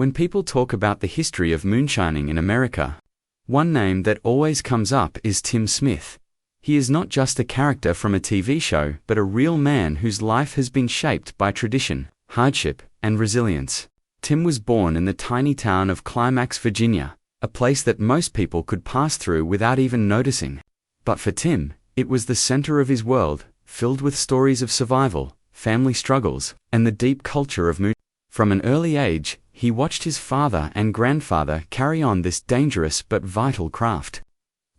When people talk about the history of moonshining in America, one name that always comes up is Tim Smith. He is not just a character from a TV show, but a real man whose life has been shaped by tradition, hardship, and resilience. Tim was born in the tiny town of Climax, Virginia, a place that most people could pass through without even noticing. But for Tim, it was the center of his world, filled with stories of survival, family struggles, and the deep culture of moon. From an early age, he watched his father and grandfather carry on this dangerous but vital craft.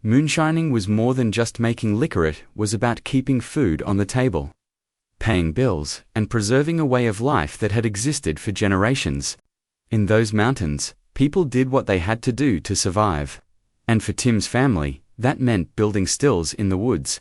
Moonshining was more than just making liquor, it was about keeping food on the table, paying bills, and preserving a way of life that had existed for generations. In those mountains, people did what they had to do to survive. And for Tim's family, that meant building stills in the woods,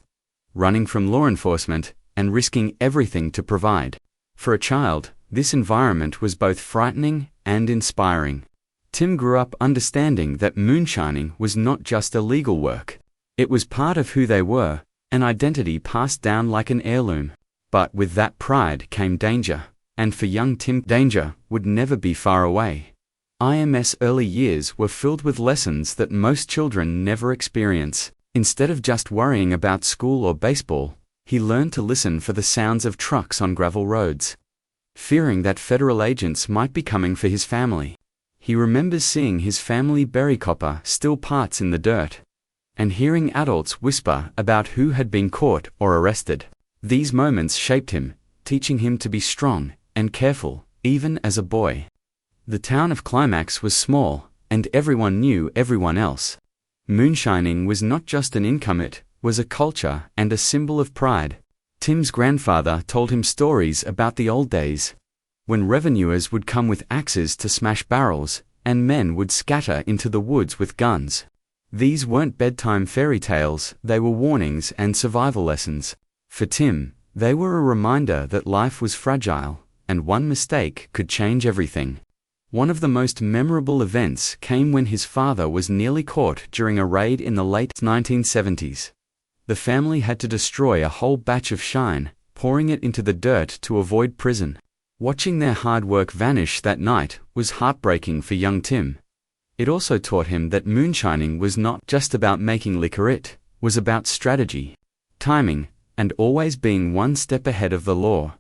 running from law enforcement, and risking everything to provide. For a child, this environment was both frightening and inspiring. Tim grew up understanding that moonshining was not just a legal work. It was part of who they were, an identity passed down like an heirloom. But with that pride came danger, and for young Tim, danger would never be far away. IM's early years were filled with lessons that most children never experience. Instead of just worrying about school or baseball, he learned to listen for the sounds of trucks on gravel roads, fearing that federal agents might be coming for his family. He remembers seeing his family bury copper still parts in the dirt, and hearing adults whisper about who had been caught or arrested. These moments shaped him, teaching him to be strong and careful, even as a boy. The town of Climax was small, and everyone knew everyone else. Moonshining was not just an income, it was a culture and a symbol of pride. Tim's grandfather told him stories about the old days, when revenuers would come with axes to smash barrels, and men would scatter into the woods with guns. These weren't bedtime fairy tales, they were warnings and survival lessons. For Tim, they were a reminder that life was fragile, and one mistake could change everything. One of the most memorable events came when his father was nearly caught during a raid in the late 1970s. The family had to destroy a whole batch of shine, pouring it into the dirt to avoid prison. Watching their hard work vanish that night was heartbreaking for young Tim. It also taught him that moonshining was not just about making liquor, it was about strategy, timing, and always being one step ahead of the law.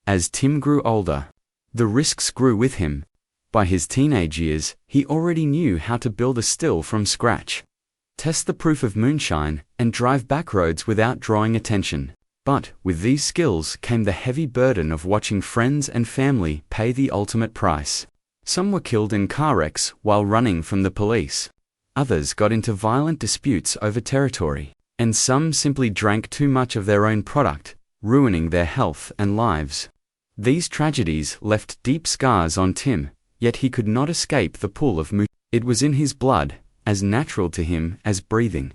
As Tim grew older, the risks grew with him. By his teenage years, he already knew how to build a still from scratch, test the proof of moonshine, and drive back roads without drawing attention. But with these skills came the heavy burden of watching friends and family pay the ultimate price. Some were killed in car wrecks while running from the police. Others got into violent disputes over territory. And some simply drank too much of their own product, ruining their health and lives. These tragedies left deep scars on Tim, yet he could not escape the pull of moon. It was in his blood, as natural to him as breathing.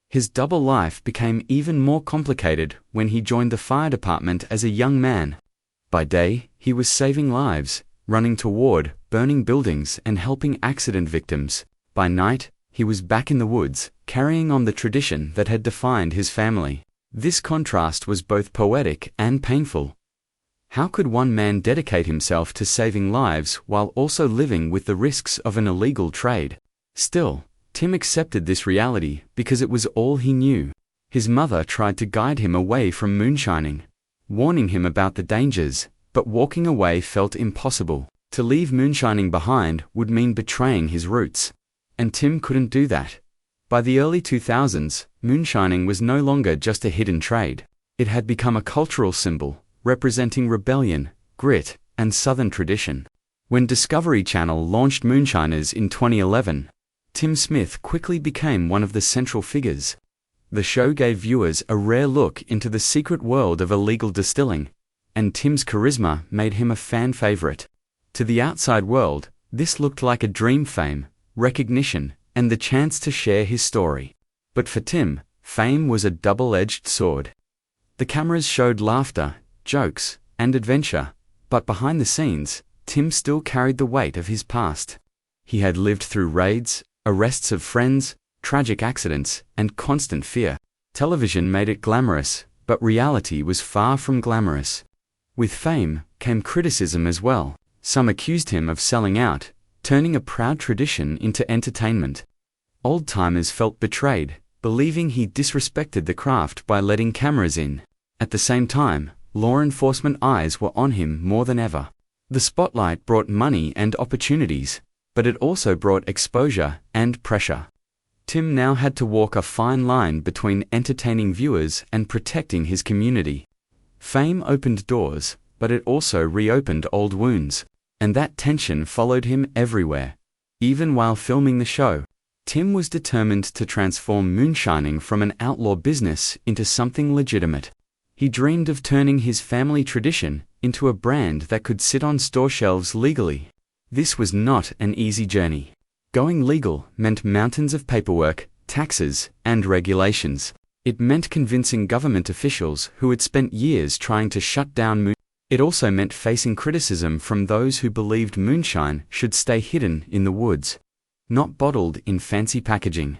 His double life became even more complicated when he joined the fire department as a young man. By day, he was saving lives, running toward burning buildings and helping accident victims. By night, he was back in the woods, carrying on the tradition that had defined his family. This contrast was both poetic and painful. How could one man dedicate himself to saving lives while also living with the risks of an illegal trade? Still, Tim accepted this reality because it was all he knew. His mother tried to guide him away from moonshining, warning him about the dangers, but walking away felt impossible. To leave moonshining behind would mean betraying his roots. And Tim couldn't do that. By the early 2000s, moonshining was no longer just a hidden trade. It had become a cultural symbol, representing rebellion, grit, and Southern tradition. When Discovery Channel launched Moonshiners in 2011, Tim Smith quickly became one of the central figures. The show gave viewers a rare look into the secret world of illegal distilling, and Tim's charisma made him a fan favorite. To the outside world, this looked like a dream: fame, recognition, and the chance to share his story. But for Tim, fame was a double-edged sword. The cameras showed laughter, jokes, and adventure, but behind the scenes, Tim still carried the weight of his past. He had lived through raids, arrests of friends, tragic accidents, and constant fear. Television made it glamorous, but reality was far from glamorous. With fame came criticism as well. Some accused him of selling out, turning a proud tradition into entertainment. Old-timers felt betrayed, believing he disrespected the craft by letting cameras in. At the same time, law enforcement eyes were on him more than ever. The spotlight brought money and opportunities, but it also brought exposure and pressure. Tim now had to walk a fine line between entertaining viewers and protecting his community. Fame opened doors, but it also reopened old wounds, and that tension followed him everywhere. Even while filming the show, Tim was determined to transform moonshining from an outlaw business into something legitimate. He dreamed of turning his family tradition into a brand that could sit on store shelves legally. This was not an easy journey. Going legal meant mountains of paperwork, taxes, and regulations. It meant convincing government officials who had spent years trying to shut down moonshine. It also meant facing criticism from those who believed moonshine should stay hidden in the woods, not bottled in fancy packaging.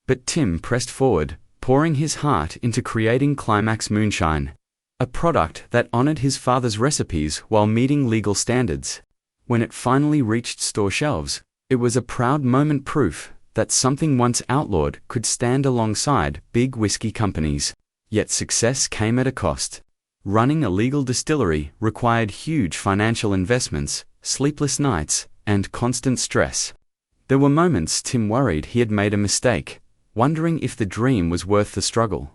But Tim pressed forward, pouring his heart into creating Climax Moonshine, a product that honored his father's recipes while meeting legal standards. When it finally reached store shelves, it was a proud moment, proof that something once outlawed could stand alongside big whiskey companies. Yet success came at a cost. Running a legal distillery required huge financial investments, sleepless nights, and constant stress. There were moments Tim worried he had made a mistake, wondering if the dream was worth the struggle.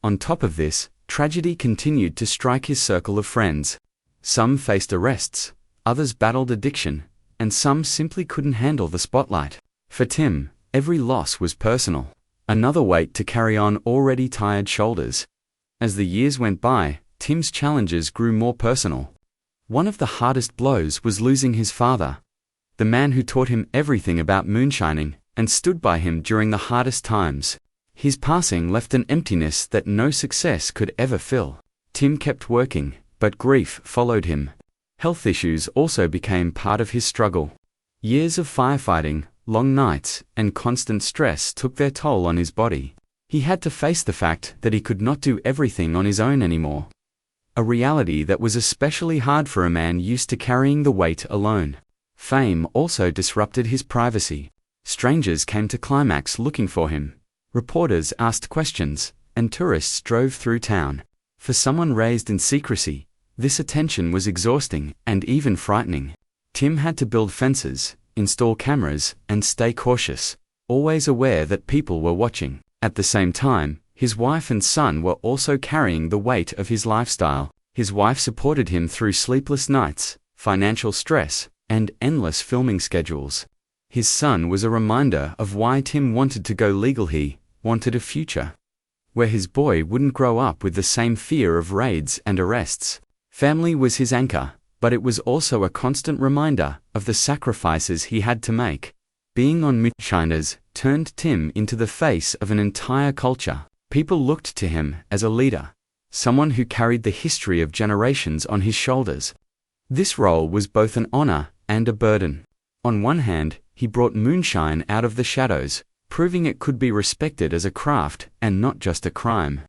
On top of this, tragedy continued to strike his circle of friends. Some faced arrests, others battled addiction, and some simply couldn't handle the spotlight. For Tim, every loss was personal, another weight to carry on already tired shoulders. As the years went by, Tim's challenges grew more personal. One of the hardest blows was losing his father, the man who taught him everything about moonshining and stood by him during the hardest times. His passing left an emptiness that no success could ever fill. Tim kept working, but grief followed him. Health issues also became part of his struggle. Years of firefighting, long nights, and constant stress took their toll on his body. He had to face the fact that he could not do everything on his own anymore. A reality that was especially hard for a man used to carrying the weight alone. Fame also disrupted his privacy. Strangers came to Climax looking for him. Reporters asked questions, and tourists drove through town. For someone raised in secrecy, this attention was exhausting and even frightening. Tim had to build fences, install cameras, and stay cautious, always aware that people were watching. At the same time, his wife and son were also carrying the weight of his lifestyle. His wife supported him through sleepless nights, financial stress, and endless filming schedules. His son was a reminder of why Tim wanted to go legal. He wanted a future where his boy wouldn't grow up with the same fear of raids and arrests. Family was his anchor, but it was also a constant reminder of the sacrifices he had to make. Being on Moonshiners turned Tim into the face of an entire culture. People looked to him as a leader, someone who carried the history of generations on his shoulders. This role was both an honor and a burden. On one hand, he brought moonshine out of the shadows, proving it could be respected as a craft and not just a crime.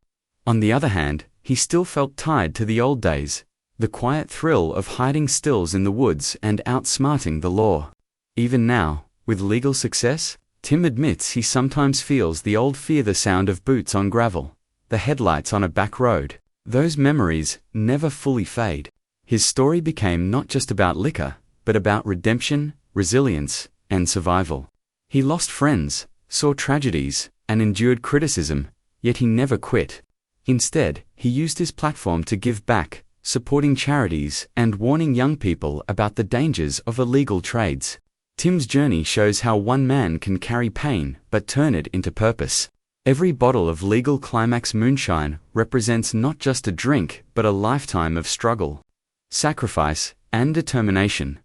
On the other hand, he still felt tied to the old days, the quiet thrill of hiding stills in the woods and outsmarting the law. Even now, with legal success, Tim admits he sometimes feels the old fear, the sound of boots on gravel, the headlights on a back road. Those memories never fully fade. His story became not just about liquor, but about redemption, resilience, and survival. He lost friends, saw tragedies, and endured criticism, yet he never quit. Instead, he used his platform to give back, supporting charities and warning young people about the dangers of illegal trades. Tim's journey shows how one man can carry pain but turn it into purpose. Every bottle of legal Climax Moonshine represents not just a drink but a lifetime of struggle, sacrifice, and determination.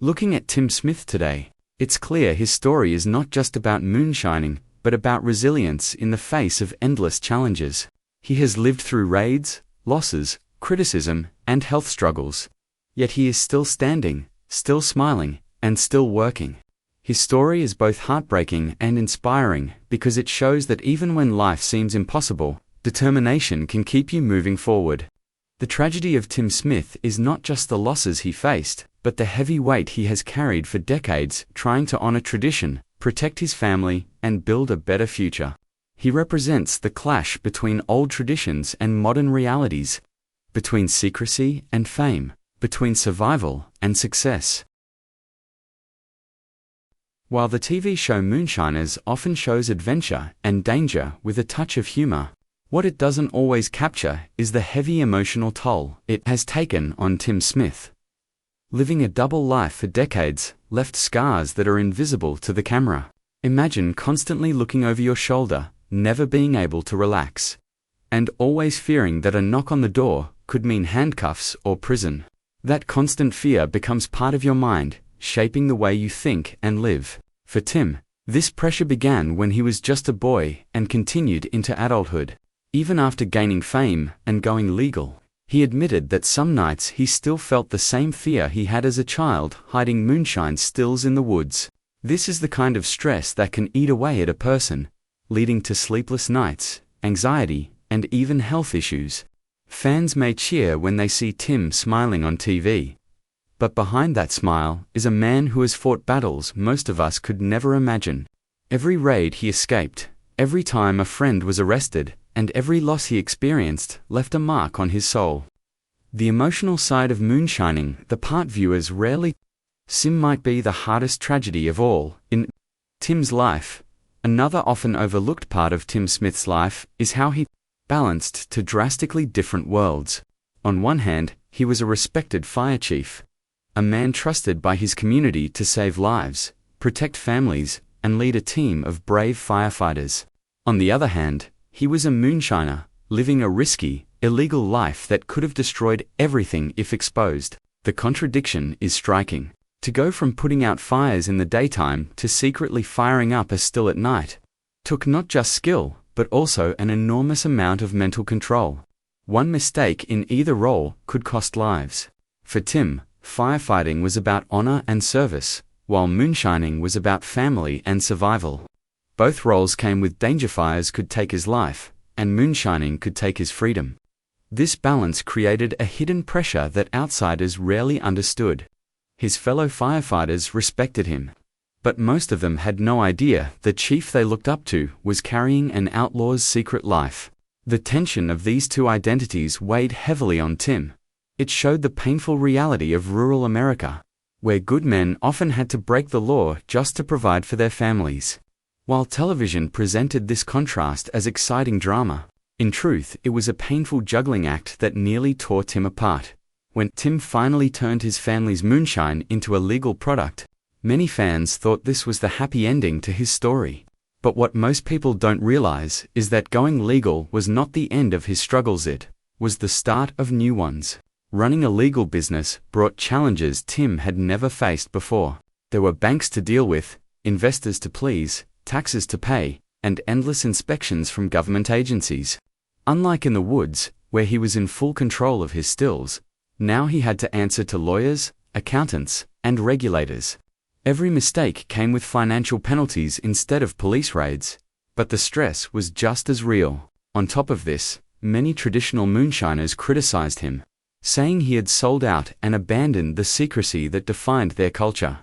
Looking at Tim Smith today, it's clear his story is not just about moonshining, but about resilience in the face of endless challenges. He has lived through raids, losses, criticism, and health struggles. Yet he is still standing, still smiling, and still working. His story is both heartbreaking and inspiring because it shows that even when life seems impossible, determination can keep you moving forward. The tragedy of Tim Smith is not just the losses he faced, but the heavy weight he has carried for decades trying to honor tradition, protect his family, and build a better future. He represents the clash between old traditions and modern realities, between secrecy and fame, between survival and success. While the TV show Moonshiners often shows adventure and danger with a touch of humor, what it doesn't always capture is the heavy emotional toll it has taken on Tim Smith. Living a double life for decades left scars that are invisible to the camera. Imagine constantly looking over your shoulder, never being able to relax, and always fearing that a knock on the door could mean handcuffs or prison. That constant fear becomes part of your mind, shaping the way you think and live. For Tim, this pressure began when he was just a boy and continued into adulthood. Even after gaining fame and going legal, he admitted that some nights he still felt the same fear he had as a child, hiding moonshine stills in the woods. This is the kind of stress that can eat away at a person, leading to sleepless nights, anxiety, and even health issues. Fans may cheer when they see Tim smiling on TV, but behind that smile is a man who has fought battles most of us could never imagine. Every raid he escaped, every time a friend was arrested, and every loss he experienced left a mark on his soul. The emotional side of moonshining, the part viewers rarely see, might be the hardest tragedy of all in Tim's life. Another often overlooked part of Tim Smith's life is how he balanced two drastically different worlds. On one hand, he was a respected fire chief, a man trusted by his community to save lives, protect families, and lead a team of brave firefighters. On the other hand, he was a moonshiner, living a risky, illegal life that could have destroyed everything if exposed. The contradiction is striking. To go from putting out fires in the daytime to secretly firing up a still at night took not just skill, but also an enormous amount of mental control. One mistake in either role could cost lives. For Tim, firefighting was about honor and service, while moonshining was about family and survival. Both roles came with danger. Fires could take his life, and moonshining could take his freedom. This balance created a hidden pressure that outsiders rarely understood. His fellow firefighters respected him, but most of them had no idea the chief they looked up to was carrying an outlaw's secret life. The tension of these two identities weighed heavily on Tim. It showed the painful reality of rural America, where good men often had to break the law just to provide for their families. While television presented this contrast as exciting drama, in truth it was a painful juggling act that nearly tore Tim apart. When Tim finally turned his family's moonshine into a legal product, many fans thought this was the happy ending to his story. But what most people don't realize is that going legal was not the end of his struggles, it was the start of new ones. Running a legal business brought challenges Tim had never faced before. There were banks to deal with, investors to please, taxes to pay, and endless inspections from government agencies. Unlike in the woods, where he was in full control of his stills, now he had to answer to lawyers, accountants, and regulators. Every mistake came with financial penalties instead of police raids, but the stress was just as real. On top of this, many traditional moonshiners criticized him, saying he had sold out and abandoned the secrecy that defined their culture.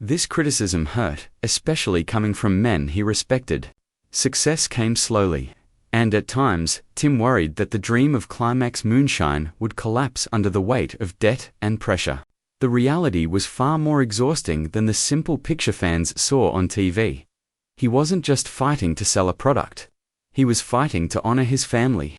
This criticism hurt, especially coming from men he respected. Success came slowly, and at times, Tim worried that the dream of climax moonshine would collapse under the weight of debt and pressure. The reality was far more exhausting than the simple picture fans saw on TV. He wasn't just fighting to sell a product. He was fighting to honor his family,